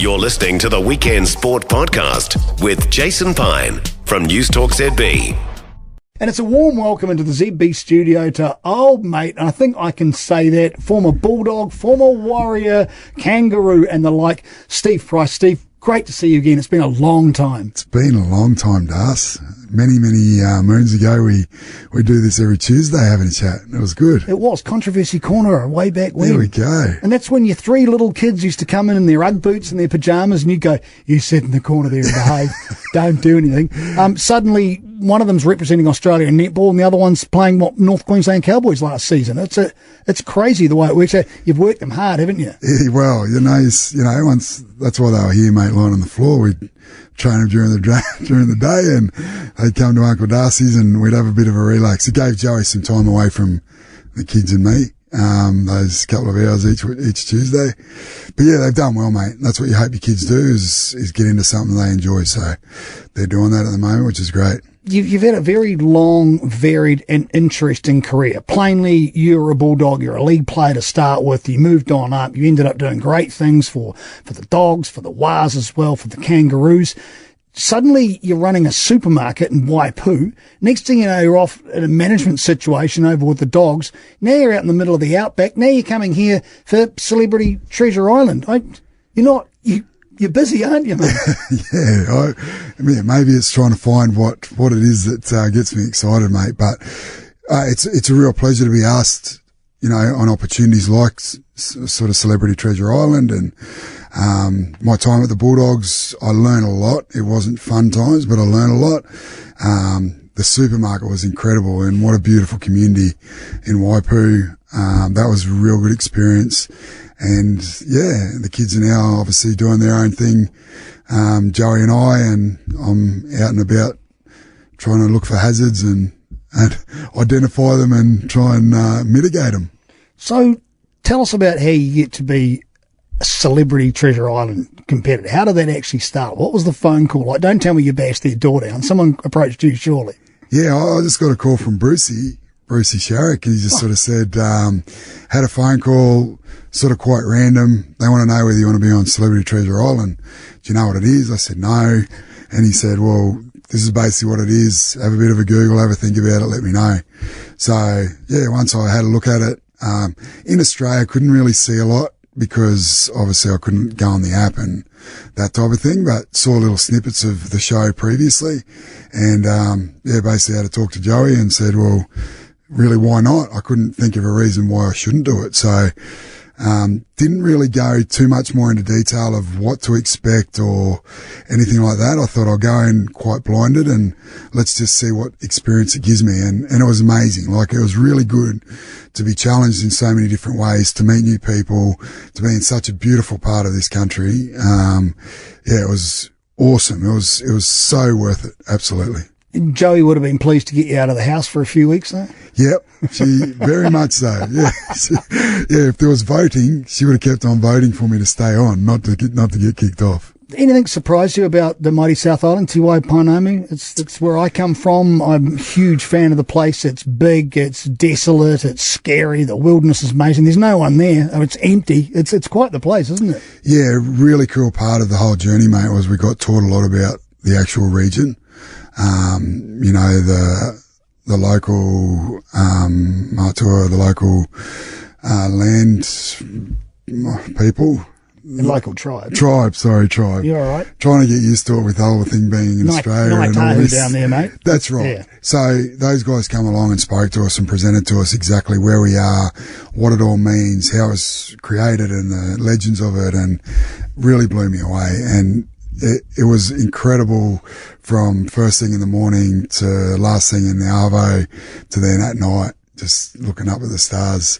You're listening to the Weekend Sport Podcast with Jason Pine from News Talk ZB. And it's a warm welcome into the ZB studio to old mate, and I think I can say that, former Bulldog, former Warrior, Kangaroo and the like, Steve Price. Steve, great to see you again. It's been a long time. It's been a long time, Das. Many moons ago, we do this every Tuesday having a chat. It was good. It was Controversy Corner way back when. There we go. And that's when your three little kids used to come in their Ugg boots and their pajamas, and you go, you sit in the corner there and behave. Don't do anything. Suddenly, one of them's representing Australia in netball, and the other one's playing North Queensland Cowboys last season. It's crazy the way it works. You've worked them hard, haven't you? Yeah, well, once that's why they were here, mate, lying on the floor. We'd train them during the day, and they'd come to Uncle Darcy's, and we'd have a bit of a relax. It gave Joey some time away from the kids and me. Those couple of hours each Tuesday. But yeah, they've done well, mate. That's what you hope your kids do is get into something they enjoy. So they're doing that at the moment, which is great. You've had a very long, varied and interesting career. Plainly, you're a Bulldog, you're a league player to start with, you moved on up, you ended up doing great things for the Dogs, for the Wars as well, for the Kangaroos. Suddenly, you're running a supermarket in Waipu. Next thing you know, you're off in a management situation over with the Dogs. Now you're out in the middle of the outback. Now you're coming here for Celebrity Treasure Island. You're busy, aren't you, mate? Yeah, maybe it's trying to find what it is that gets me excited, mate. But it's a real pleasure to be asked, on opportunities like sort of Celebrity Treasure Island. And my time at the Bulldogs, I learned a lot. It wasn't fun times, but I learned a lot. The supermarket was incredible, and what a beautiful community in Waipu. That was a real good experience. And yeah, the kids are now obviously doing their own thing. Joey and I'm out and about trying to look for hazards and identify them and try and mitigate them. So tell us about how you get to be a Celebrity Treasure Island competitor. How did that actually start? What was the phone call like? Don't tell me you bashed their door down. Someone approached you, surely. Yeah, I just got a call from Brucey Sharrock. He just sort of said, had a phone call, sort of quite random. They want to know whether you want to be on Celebrity Treasure Island. Do you know what it is? I said, no. And he said, well, this is basically what it is. Have a bit of a Google, have a think about it, let me know. So yeah, once I had a look at it, in Australia, I couldn't really see a lot because obviously I couldn't go on the app and that type of thing, but saw little snippets of the show previously. And, basically had to talk to Joey and said, well, really, why not? I couldn't think of a reason why I shouldn't do it. So, didn't really go too much more into detail of what to expect or anything like that. I thought I'll go in quite blinded and let's just see what experience it gives me. And it was amazing. Like, it was really good to be challenged in so many different ways, to meet new people, to be in such a beautiful part of this country. It was awesome. It was so worth it. Absolutely. Joey would have been pleased to get you out of the house for a few weeks, though. Yep, very much so. Yeah, if there was voting, she would have kept on voting for me to stay on, not to get kicked off. Anything surprised you about the mighty South Island, Te Waipuanamu? It's where I come from. I'm a huge fan of the place. It's big, it's desolate, it's scary. The wilderness is amazing. There's no one there. It's empty. It's quite the place, isn't it? Yeah, really cool part of the whole journey, mate, was we got taught a lot about the actual region. The local, Matua, the local, land people. The local tribe. Tribe. You're all right. Trying to get used to it with the whole thing being in Australia and all this. Down there, mate. That's right. Yeah. So those guys come along and spoke to us and presented to us exactly where we are, what it all means, how it's created and the legends of it, and really blew me away. And it was incredible from first thing in the morning to last thing in the arvo to then at night, just looking up at the stars,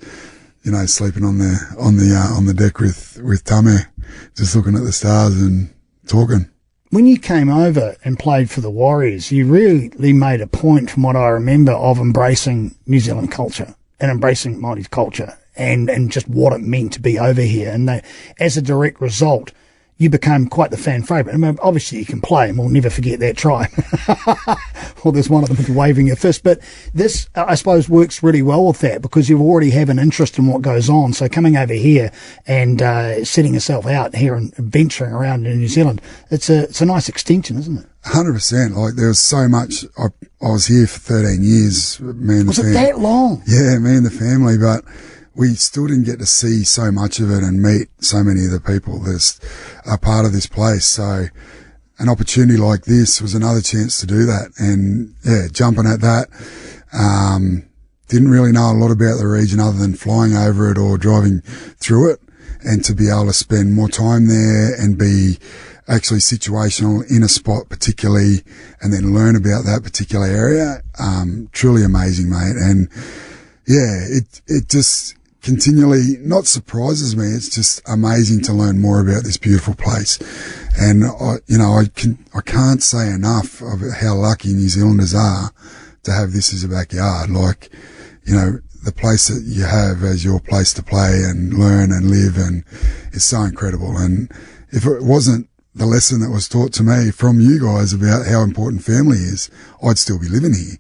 sleeping on the deck with Tame, just looking at the stars and talking. When you came over and played for the Warriors, you really made a point, from what I remember, of embracing New Zealand culture and embracing Māori's culture and just what it meant to be over here. And as a direct result, you became quite the fan favourite. I mean, obviously you can play, and we'll never forget that try. Well, there's one of them waving your fist. But this, I suppose, works really well with that because you already have an interest in what goes on. So coming over here and setting yourself out here and venturing around in New Zealand, it's a nice extension, isn't it? 100%. Like, there was so much. I was here for 13 years, me and the family. Was it that long? Yeah, me and the family, but we still didn't get to see so much of it and meet so many of the people that are part of this place. So an opportunity like this was another chance to do that. And yeah, jumping at that, didn't really know a lot about the region other than flying over it or driving through it, and to be able to spend more time there and be actually situational in a spot particularly, and then learn about that particular area. Truly amazing, mate. And yeah, it just continually not surprises me. It's just amazing to learn more about this beautiful place. And I can't say enough of how lucky New Zealanders are to have this as a backyard. Like, the place that you have as your place to play and learn and live, and it's so incredible. And if it wasn't the lesson that was taught to me from you guys about how important family is, I'd still be living here.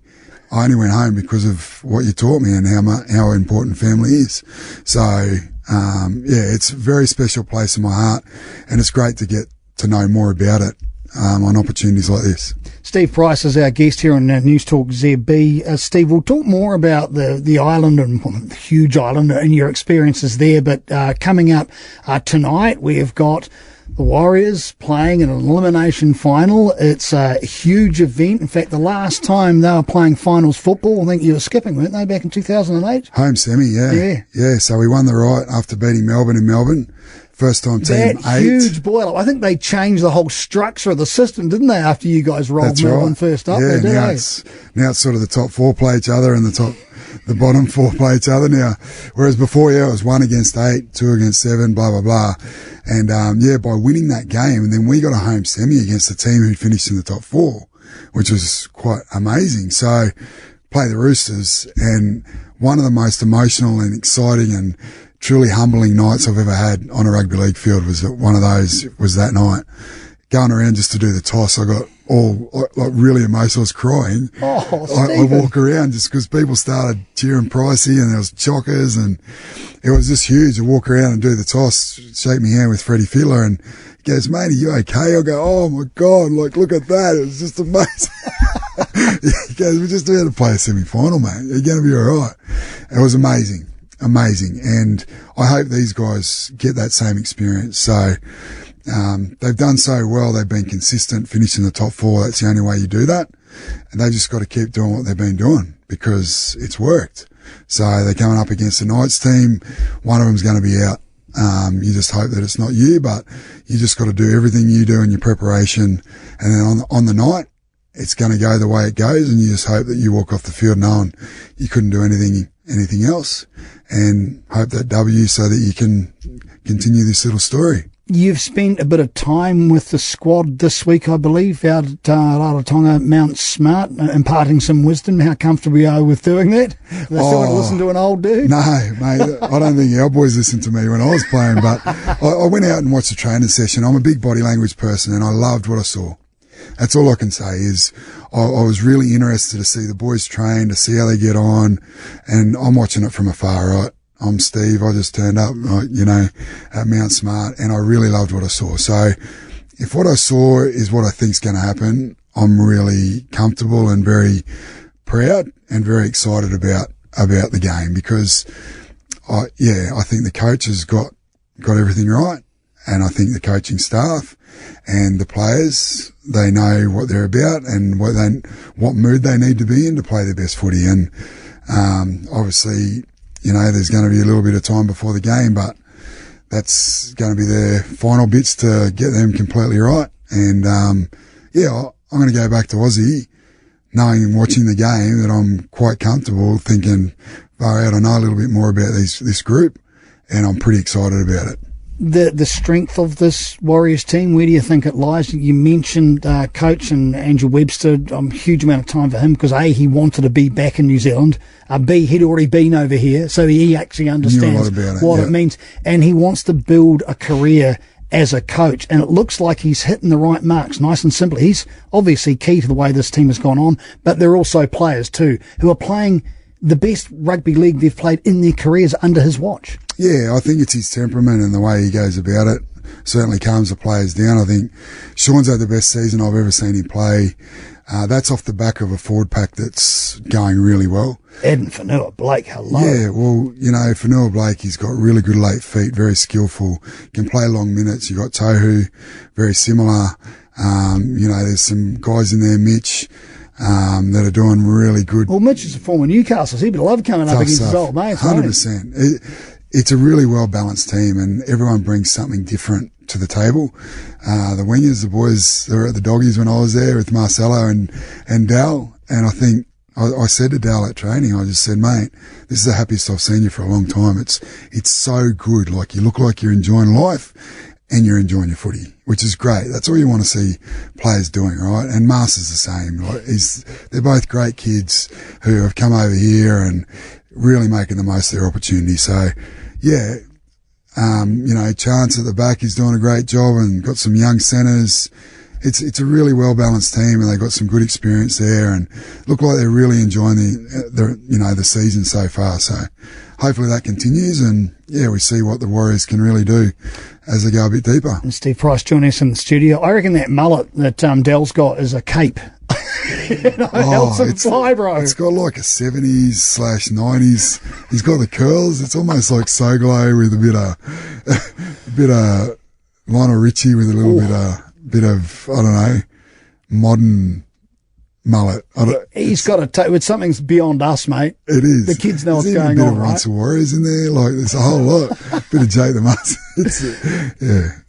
I only went home because of what you taught me and how important family is. So, it's a very special place in my heart, and it's great to get to know more about it on opportunities like this. Steve Price is our guest here on News Talk ZB. Steve, we'll talk more about the island and the huge island and your experiences there. But coming up tonight, we have got the Warriors playing in an elimination final. It's a huge event. In fact, the last time they were playing finals football, I think you were skipping, weren't they, back in 2008? Home semi, yeah. Yeah, so we won the right after beating Melbourne in Melbourne. First time team that 8. Huge boil-up. I think they changed the whole structure of the system, didn't they, after you guys rolled Melbourne first up? Yeah, now it's sort of the top 4 play each other and the bottom 4 play each other now. Whereas before, it was 1 against 8, 2 against 7, blah, blah, blah. And, by winning that game, and then we got a home semi against the team who'd finished in the top 4, which was quite amazing. So, play the Roosters, and one of the most emotional and exciting and truly humbling nights I've ever had on a rugby league field was that night. Going around just to do the toss, I got all like really emotional. I was crying. I walk around just because people started cheering Pricey, and there was chockers, and it was just huge. I walk around and do the toss, shake my hand with Freddie Fiddler, and he goes, "Mate, are you okay?" I go, "Oh my God, like look at that. It was just amazing." He goes, "We're just about to play a semi-final, mate. You're going to be all right." It was amazing. And I hope these guys get that same experience. So, they've done so well. They've been consistent, finishing the top 4. That's the only way you do that. And they've just got to keep doing what they've been doing because it's worked. So they're coming up against the Knights team. One of them's going to be out. You just hope that it's not you, but you just got to do everything you do in your preparation. And then on the night, it's going to go the way it goes. And you just hope that you walk off the field knowing you couldn't do anything else, and hope that W so that you can continue this little story. You've spent a bit of time with the squad this week, I believe, out at Rarotonga Mount Smart, imparting some wisdom. How comfortable you are with doing that? They still want to listen to an old dude? No, mate. I don't think our boys listened to me when I was playing, but I went out and watched a training session. I'm a big body language person, and I loved what I saw. That's all I can say is I was really interested to see the boys train, to see how they get on, and I'm watching it from afar, right? I'm Steve. I just turned up, at Mount Smart, and I really loved what I saw. So if what I saw is what I think's going to happen, I'm really comfortable and very proud and very excited about the game because I think the coach has got everything right. And I think the coaching staff and the players, they know what they're about and what mood they need to be in to play their best footy. And, obviously, there's going to be a little bit of time before the game, but that's going to be their final bits to get them completely right. And, I'm going to go back to Aussie knowing and watching the game that I'm quite comfortable thinking, far out, I know a little bit more about this group and I'm pretty excited about it. The strength of this Warriors team, where do you think it lies? You mentioned coach and Andrew Webster, a huge amount of time for him because A, he wanted to be back in New Zealand, B, he'd already been over here, so he actually understands it means, and he wants to build a career as a coach, and it looks like he's hitting the right marks, nice and simply. He's obviously key to the way this team has gone on, but there are also players too who are playing the best rugby league they've played in their careers under his watch. Yeah, I think it's his temperament and the way he goes about it certainly calms the players down. I think Sean's had the best season I've ever seen him play. That's off the back of a forward pack that's going really well. Ed and Fonua-Blake, hello. Yeah, well, Fonua-Blake, he's got really good late feet, very skillful, can play long minutes. You've got Tohu, very similar. There's some guys in there, Mitch, that are doing really good. Well, Mitch is a former Newcastle, so he'd love coming up against his old mates. 100%. It's a really well-balanced team, and everyone brings something different to the table. The wingers, the boys, they were at the Doggies when I was there with Marcelo and Dal, and I think I said to Dal at training, I just said, mate, this is the happiest I've seen you for a long time. It's so good. Like, you look like you're enjoying life and you're enjoying your footy, which is great. That's all you want to see players doing, right? And Marcer's the same. Like, they're both great kids who have come over here and really making the most of their opportunity. So, yeah, Chance at the back, he's doing a great job, and got some young centres. It's a really well balanced team, and they've got some good experience there, and look like they're really enjoying the season so far. So hopefully that continues, and yeah, we see what the Warriors can really do as they go a bit deeper. And Steve Price joining us in the studio. I reckon that mullet that Dell's got is a cape. Helps him fly, bro. It's got like a 70s/90s. He's got the curls. It's almost like Soglo with a bit of Lionel Richie with a little bit of I don't know, modern mullet. He's got with something's beyond us, mate. It is. The kids know what's going on, right? There's a bit of Runts of Warriors in there. Like, there's a whole lot. Bit of Jake the Muss.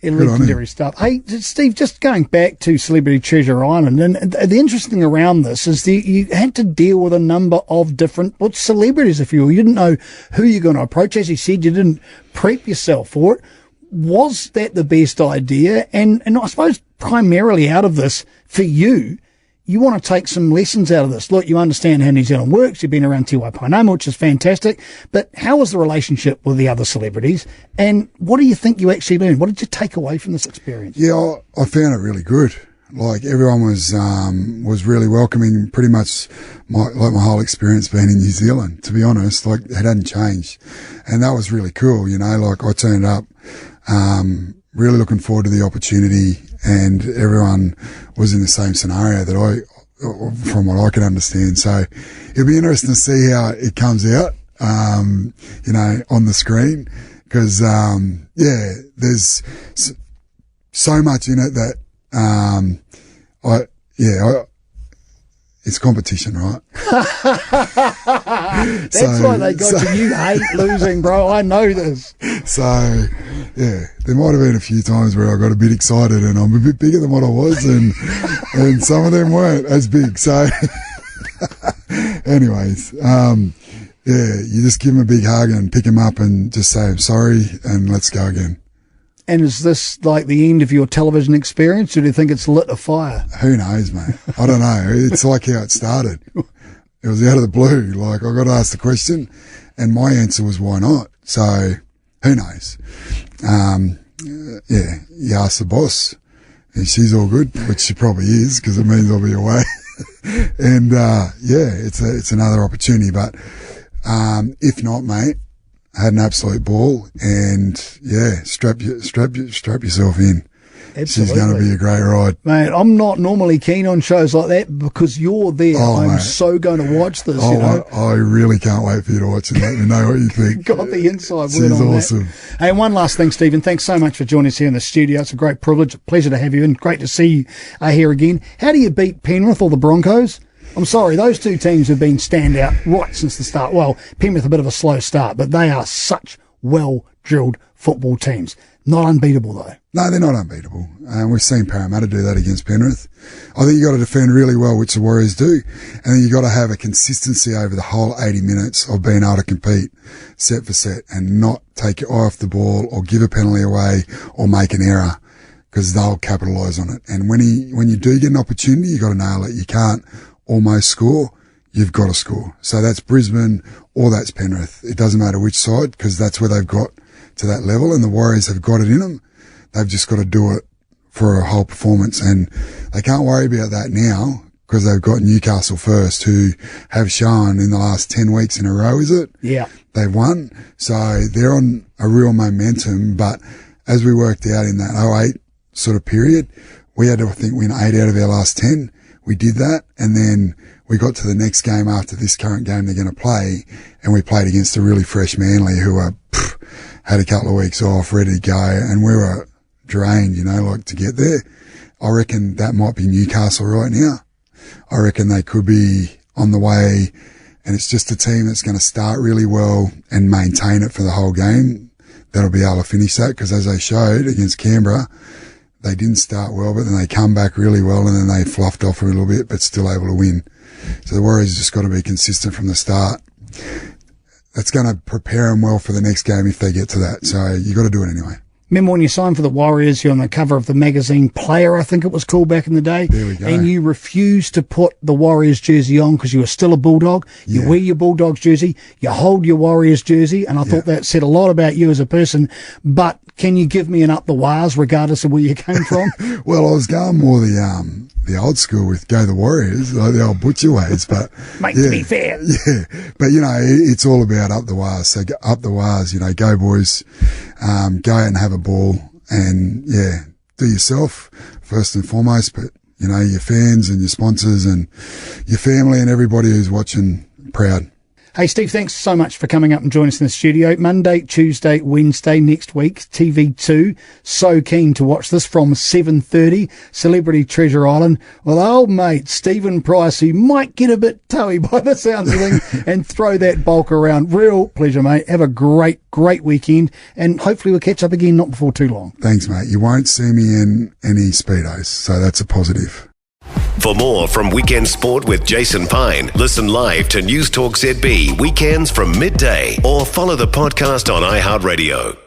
Legendary stuff. Hey, Steve, just going back to Celebrity Treasure Island, and the interesting thing around this is you had to deal with a number of different celebrities, if you will. You didn't know who you're going to approach. As you said, you didn't prep yourself for it. Was that the best idea? And I suppose primarily out of this, for you want to take some lessons out of this. Look, you understand how New Zealand works. You've been around Te Waipaenama, which is fantastic. But how was the relationship with the other celebrities? And what do you think you actually learned? What did you take away from this experience? Yeah, I found it really good. Like, everyone was really welcoming. Pretty much my whole experience being in New Zealand, to be honest. Like, it hadn't changed. And that was really cool, Like, I turned up, really looking forward to the opportunity, and everyone was in the same scenario from what I can understand. So it'll be interesting to see how it comes out, on the screen, because, there's so much in it that, it's competition, right? That's why they got you. You hate losing, bro. I know this. So, yeah, there might have been a few times where I got a bit excited, and I'm a bit bigger than what I was, and some of them weren't as big. So, anyways, you just give them a big hug and pick them up and just say, I'm sorry, and let's go again. And is this like the end of your television experience, or do you think it's lit a fire? Who knows, mate? I don't know. It's like how it started. It was out of the blue. Like, I got to ask the question, and my answer was, why not? So, who knows? You ask the boss, and she's all good, which she probably is, because it means I'll be away. And, it's another opportunity. But, if not, mate, I had an absolute ball, and strap yourself in. Absolutely. She's going to be a great ride. Mate, I'm not normally keen on shows like that because you're there. I'm so going to watch this, I really can't wait for you to watch it. Let me know what you think. Got the inside word She's on awesome. That. Hey, one last thing, Stephen. Thanks so much for joining us here in the studio. It's a great privilege, a pleasure to have you, and great to see you here again. How do you beat Penrith or the Broncos? I'm sorry, those two teams have been standout right since the start. Well, Penrith a bit of a slow start, but they are such well-drilled football teams. Not unbeatable, though. No, they're not unbeatable. We've seen Parramatta do that against Penrith. I think you've got to defend really well, which the Warriors do, and then you've got to have a consistency over the whole 80 minutes of being able to compete set for set and not take your eye off the ball or give a penalty away or make an error, because they'll capitalise on it. And when you do get an opportunity, you've got to nail it. You can't almost score, you've got to score. So that's Brisbane or that's Penrith. It doesn't matter which side, because that's where they've got to that level, and the Warriors have got it in them. They've just got to do it for a whole performance, and they can't worry about that now because they've got Newcastle first, who have shown in the last 10 weeks in a row, is it? Yeah. They've won. So they're on a real momentum. But as we worked out in that 08 sort of period, we had to, I think, win 8 out of our last 10. We did that. And then we got to the next game after this current game they're going to play. And we played against a really fresh Manly who had a couple of weeks off, ready to go. And we were drained, to get there. I reckon that might be Newcastle right now. I reckon they could be on the way, and it's just a team that's going to start really well and maintain it for the whole game. That'll be able to finish that, because as they showed against Canberra, they didn't start well, but then they come back really well, and then they fluffed off a little bit, but still able to win. So the Warriors just got to be consistent from the start. That's going to prepare them well for the next game if they get to that. So you got to do it anyway. Remember when you signed for the Warriors, you're on the cover of the magazine Player, I think it was called back in the day. There we go. And you refused to put the Warriors jersey on because you were still a Bulldog. You wear your Bulldogs jersey, you hold your Warriors jersey, and I thought that said a lot about you as a person. But can you give me an up the wires regardless of where you came from? Well, I was going more the old school with go the Warriors, like the old butcher ways, but Mate, to be fair. Yeah, but it's all about up the wires. So up the wires, go boys, go out and have a ball, and do yourself first and foremost, but your fans and your sponsors and your family and everybody who's watching proud. Hey, Steve, thanks so much for coming up and joining us in the studio. Monday, Tuesday, Wednesday next week, TV2. So keen to watch this from 7:30, Celebrity Treasure Island, with old mate Stephen Price, who might get a bit toey by the sounds of things and throw that bulk around. Real pleasure, mate. Have a great weekend, and hopefully we'll catch up again not before too long. Thanks, mate. You won't see me in any Speedos, so that's a positive. For more from Weekend Sport with Jason Pine, listen live to News Talk ZB weekends from midday, or follow the podcast on iHeartRadio.